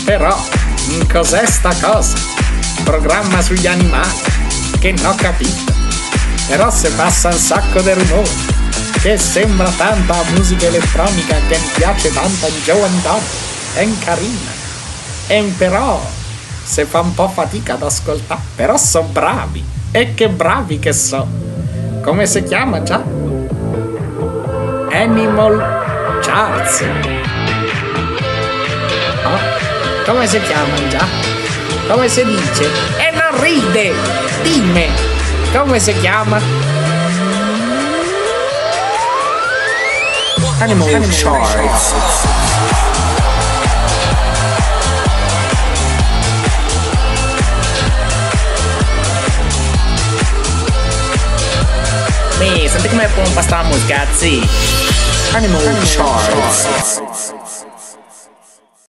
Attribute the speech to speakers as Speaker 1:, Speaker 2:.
Speaker 1: Però, cos'è sta cosa? Programma sugli animali, che non ho capito. Però se passa un sacco di rumore, che sembra tanta musica elettronica che mi piace tanto in giovani donne, è carina. Però, se fa un po' fatica ad ascoltare, però sono bravi. E che bravi che so. Come si chiama già? Animal Charts. Oh, come si chiama già? Come si dice? E non ride! Dimmi! Come si chiama?
Speaker 2: Animal Charts.
Speaker 1: Senti come pompa sta musica, sì.
Speaker 2: Animal Charts.